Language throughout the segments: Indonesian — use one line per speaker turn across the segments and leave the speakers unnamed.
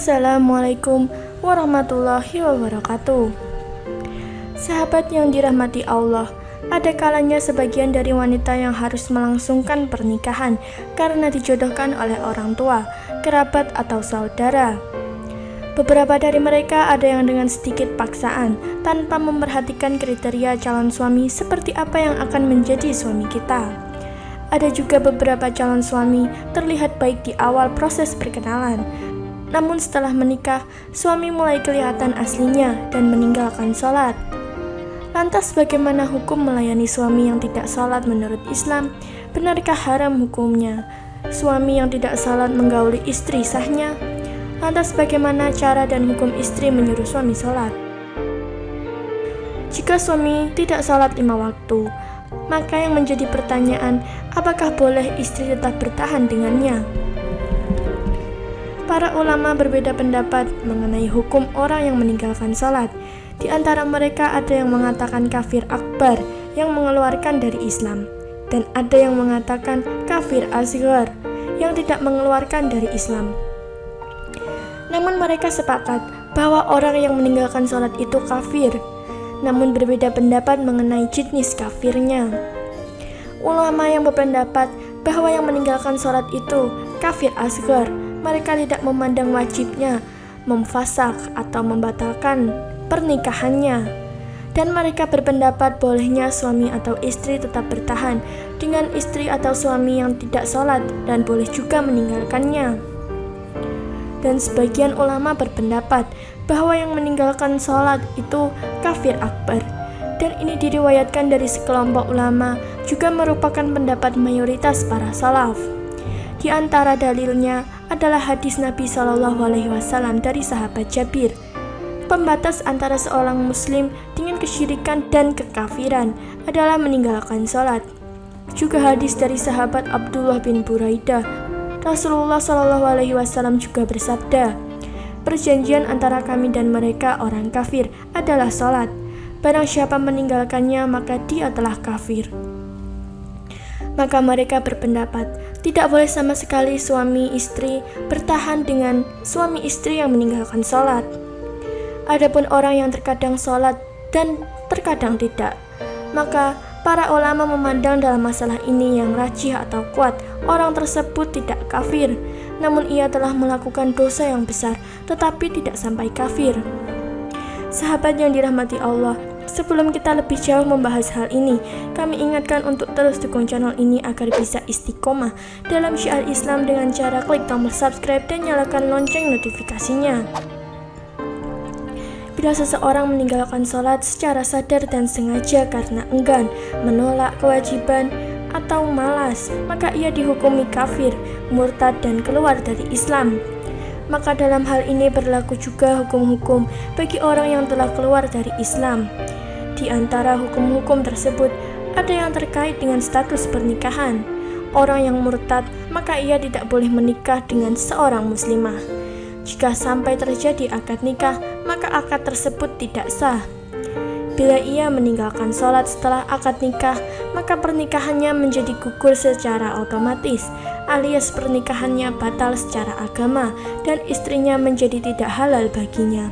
Assalamualaikum warahmatullahi wabarakatuh. Sahabat yang dirahmati Allah, ada kalanya sebagian dari wanita yang harus melangsungkan pernikahan karena dijodohkan oleh orang tua, kerabat, atau saudara. Beberapa dari mereka ada yang dengan sedikit paksaan, tanpa memperhatikan kriteria calon suami seperti apa yang akan menjadi suami kita. Ada juga beberapa calon suami terlihat baik di awal proses perkenalan, namun setelah menikah, suami mulai kelihatan aslinya dan meninggalkan sholat. Lantas bagaimana hukum melayani suami yang tidak sholat menurut Islam? Benarkah haram hukumnya? Suami yang tidak sholat menggauli istri sahnya? Lantas bagaimana cara dan hukum istri menyuruh suami sholat? Jika suami tidak sholat 5 waktu, maka yang menjadi pertanyaan, apakah boleh istri tetap bertahan dengannya? Para ulama berbeda pendapat mengenai hukum orang yang meninggalkan sholat. Di antara mereka ada yang mengatakan kafir akbar yang mengeluarkan dari Islam, dan ada yang mengatakan kafir asghar yang tidak mengeluarkan dari Islam. Namun mereka sepakat bahwa orang yang meninggalkan sholat itu kafir, namun berbeda pendapat mengenai jenis kafirnya. Ulama yang berpendapat bahwa yang meninggalkan sholat itu kafir asghar, mereka tidak memandang wajibnya memfasak atau membatalkan pernikahannya, dan mereka berpendapat bolehnya suami atau istri tetap bertahan dengan istri atau suami yang tidak sholat dan boleh juga meninggalkannya. Dan sebagian ulama berpendapat bahwa yang meninggalkan sholat itu kafir akbar, dan ini diriwayatkan dari sekelompok ulama juga merupakan pendapat mayoritas para salaf. Di antara dalilnya adalah hadis Nabi SAW dari sahabat Jabir. Pembatas antara seorang muslim dengan kesyirikan dan kekafiran adalah meninggalkan sholat. Juga hadis dari sahabat Abdullah bin Buraidah, Rasulullah SAW juga bersabda, perjanjian antara kami dan mereka orang kafir adalah sholat. Barang siapa meninggalkannya maka dia telah kafir. Maka mereka berpendapat tidak boleh sama sekali suami istri bertahan dengan suami istri yang meninggalkan sholat. Adapun orang yang terkadang sholat dan terkadang tidak, maka para ulama memandang dalam masalah ini yang rajih atau kuat, orang tersebut tidak kafir, namun ia telah melakukan dosa yang besar tetapi tidak sampai kafir. Sahabat yang dirahmati Allah, sebelum kita lebih jauh membahas hal ini, kami ingatkan untuk terus dukung channel ini agar bisa istiqomah dalam syiar Islam dengan cara klik tombol subscribe dan nyalakan lonceng notifikasinya. Bila seseorang meninggalkan sholat secara sadar dan sengaja karena enggan, menolak kewajiban, atau malas, maka ia dihukumi kafir, murtad, dan keluar dari Islam. Maka dalam hal ini berlaku juga hukum-hukum bagi orang yang telah keluar dari Islam. Di antara hukum-hukum tersebut, ada yang terkait dengan status pernikahan. Orang yang murtad, maka ia tidak boleh menikah dengan seorang muslimah. Jika sampai terjadi akad nikah, maka akad tersebut tidak sah. Bila ia meninggalkan sholat setelah akad nikah, maka pernikahannya menjadi gugur secara otomatis, alias pernikahannya batal secara agama, dan istrinya menjadi tidak halal baginya.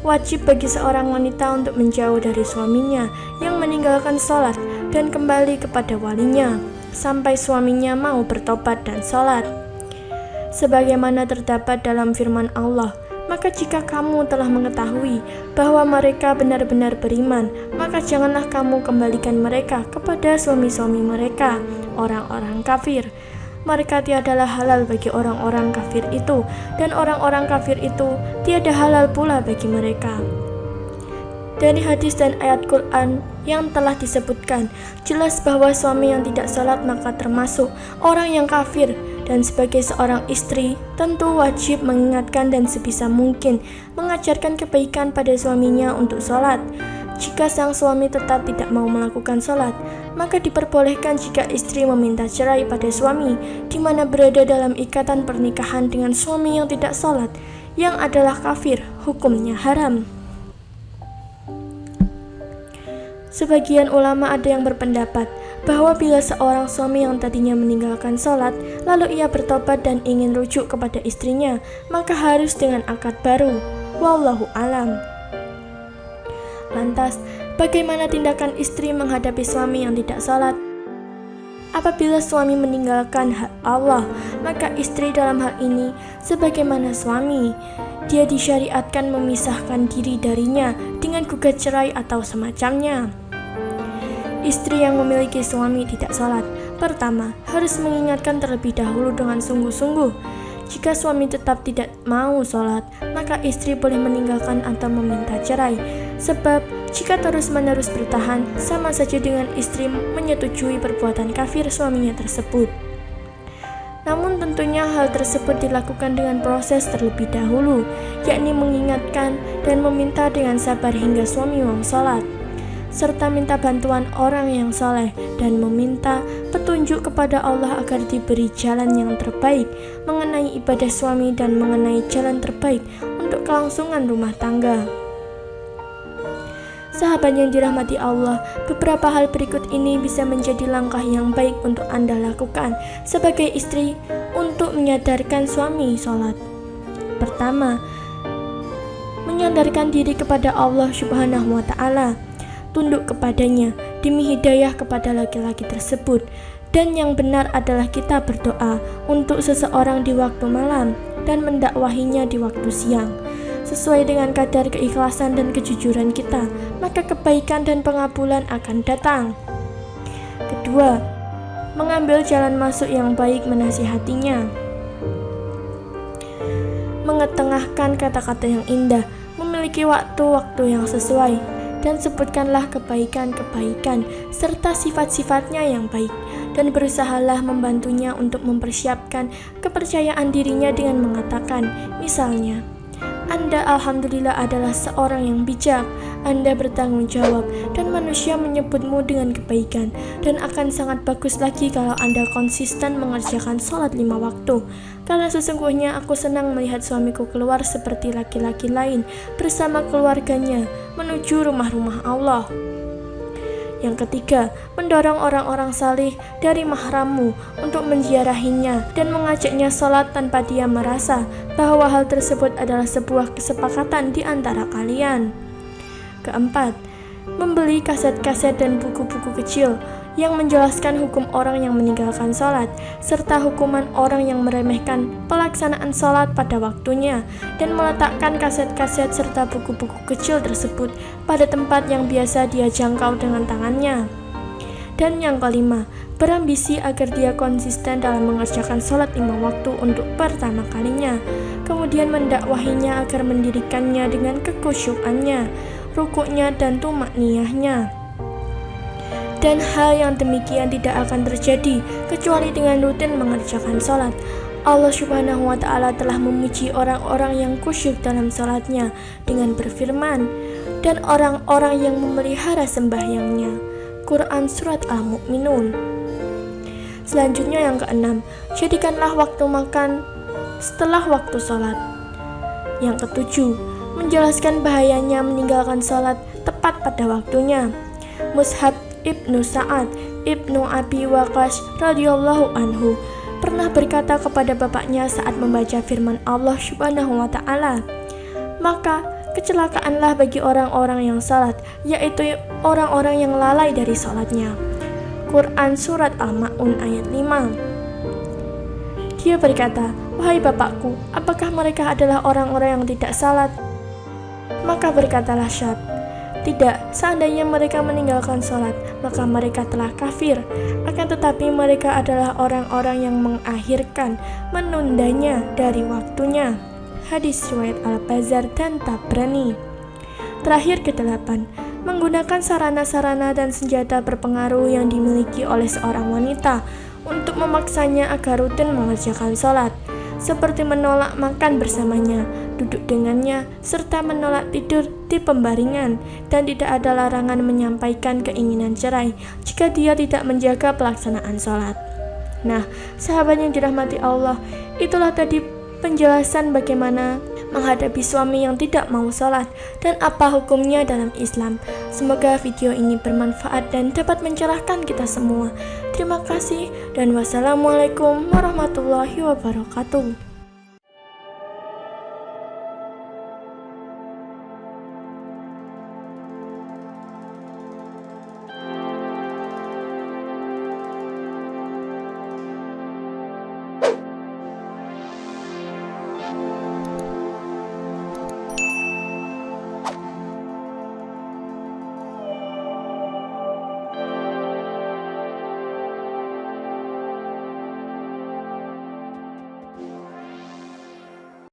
Wajib bagi seorang wanita untuk menjauh dari suaminya yang meninggalkan sholat dan kembali kepada walinya, sampai suaminya mau bertobat dan sholat. Sebagaimana terdapat dalam firman Allah, maka jika kamu telah mengetahui bahwa mereka benar-benar beriman, maka janganlah kamu kembalikan mereka kepada suami-suami mereka, orang-orang kafir. Mereka tiadalah halal bagi orang-orang kafir itu, dan orang-orang kafir itu tiada halal pula bagi mereka. Dari hadis dan ayat Quran yang telah disebutkan, jelas bahwa suami yang tidak sholat maka termasuk orang yang kafir, dan sebagai seorang istri tentu wajib mengingatkan dan sebisa mungkin mengajarkan kebaikan pada suaminya untuk sholat. Jika sang suami tetap tidak mau melakukan sholat, maka diperbolehkan jika istri meminta cerai pada suami, di mana berada dalam ikatan pernikahan dengan suami yang tidak sholat, yang adalah kafir, hukumnya haram. Sebagian ulama ada yang berpendapat bahwa bila seorang suami yang tadinya meninggalkan sholat, lalu ia bertobat dan ingin rujuk kepada istrinya, maka harus dengan akad baru. Wallahu alam. Lantas, bagaimana tindakan istri menghadapi suami yang tidak sholat? Apabila suami meninggalkan hak Allah, maka istri dalam hal ini, sebagaimana suami, dia disyariatkan memisahkan diri darinya dengan gugat cerai atau semacamnya. Istri yang memiliki suami tidak sholat, pertama, harus mengingatkan terlebih dahulu dengan sungguh-sungguh. Jika suami tetap tidak mau sholat, maka istri boleh meninggalkan atau meminta cerai. Sebab, jika terus-menerus bertahan, sama saja dengan istri menyetujui perbuatan kafir suaminya tersebut. Namun tentunya hal tersebut dilakukan dengan proses terlebih dahulu, yakni mengingatkan dan meminta dengan sabar hingga suami mau sholat, serta minta bantuan orang yang saleh dan meminta petunjuk kepada Allah agar diberi jalan yang terbaik mengenai ibadah suami dan mengenai jalan terbaik untuk kelangsungan rumah tangga. Sahabat yang dirahmati Allah, beberapa hal berikut ini bisa menjadi langkah yang baik untuk Anda lakukan sebagai istri untuk menyadarkan suami sholat. Pertama, menyadarkan diri kepada Allah Subhanahu wa Ta'ala, tunduk kepadanya demi hidayah kepada laki-laki tersebut. Dan yang benar adalah kita berdoa untuk seseorang di waktu malam dan mendakwahinya di waktu siang sesuai dengan kadar keikhlasan dan kejujuran kita, maka kebaikan dan pengabulan akan datang. Kedua, mengambil jalan masuk yang baik menasihatinya, mengetengahkan kata-kata yang indah, memiliki waktu-waktu yang sesuai, dan sebutkanlah kebaikan-kebaikan serta sifat-sifatnya yang baik, dan berusahalah membantunya untuk mempersiapkan kepercayaan dirinya dengan mengatakan, misalnya, Anda alhamdulillah adalah seorang yang bijak, Anda bertanggung jawab, dan manusia menyebutmu dengan kebaikan, dan akan sangat bagus lagi kalau Anda konsisten mengerjakan sholat 5 waktu, karena sesungguhnya aku senang melihat suamiku keluar seperti laki-laki lain bersama keluarganya menuju rumah-rumah Allah. Yang ketiga, mendorong orang-orang saleh dari mahrammu untuk menziarahinya dan mengajaknya sholat tanpa dia merasa bahwa hal tersebut adalah sebuah kesepakatan di antara kalian. Keempat, membeli kaset-kaset dan buku-buku kecil yang menjelaskan hukum orang yang meninggalkan sholat, serta hukuman orang yang meremehkan pelaksanaan sholat pada waktunya, dan meletakkan kaset-kaset serta buku-buku kecil tersebut pada tempat yang biasa dia jangkau dengan tangannya. Dan yang kelima, berambisi agar dia konsisten dalam mengerjakan sholat 5 waktu untuk pertama kalinya, kemudian mendakwahinya agar mendirikannya dengan kekhusyukannya, rukuknya dan tumakniyahnya. Dan hal yang demikian tidak akan terjadi kecuali dengan rutin mengerjakan sholat. Allah Subhanahu wa Ta'ala telah memuji orang-orang yang khusyuk dalam sholatnya dengan berfirman, dan orang-orang yang memelihara sembahyangnya. Quran Surat Al-Mu'minun. Selanjutnya yang keenam, jadikanlah waktu makan setelah waktu sholat. Yang ketujuh, menjelaskan bahayanya meninggalkan sholat tepat pada waktunya. Mushab Ibnu Sa'ad Ibnu Abi Waqqas radhiyallahu anhu pernah berkata kepada bapaknya saat membaca firman Allah Subhanahu wa Ta'ala, maka kecelakaanlah bagi orang-orang yang salat, yaitu orang-orang yang lalai dari salatnya. Quran Surat Al-Ma'un ayat 5. Dia berkata, wahai bapakku, apakah mereka adalah orang-orang yang tidak salat? Maka berkatalah Syab, tidak, seandainya mereka meninggalkan sholat, maka mereka telah kafir. Akan tetapi mereka adalah orang-orang yang mengakhirkan, menundanya dari waktunya. Hadis riwayat Al-Bazzar dan Tabrani. Terakhir ke-8, menggunakan sarana-sarana dan senjata berpengaruh yang dimiliki oleh seorang wanita untuk memaksanya agar rutin mengerjakan sholat, seperti menolak makan bersamanya, duduk dengannya, serta menolak tidur di pembaringan, dan tidak ada larangan menyampaikan keinginan cerai jika dia tidak menjaga pelaksanaan sholat. Nah, sahabat yang dirahmati Allah, itulah tadi penjelasan bagaimana menghadapi suami yang tidak mau sholat dan apa hukumnya dalam Islam. Semoga video ini bermanfaat dan dapat mencerahkan kita semua. Terima kasih dan wassalamualaikum warahmatullahi wabarakatuh.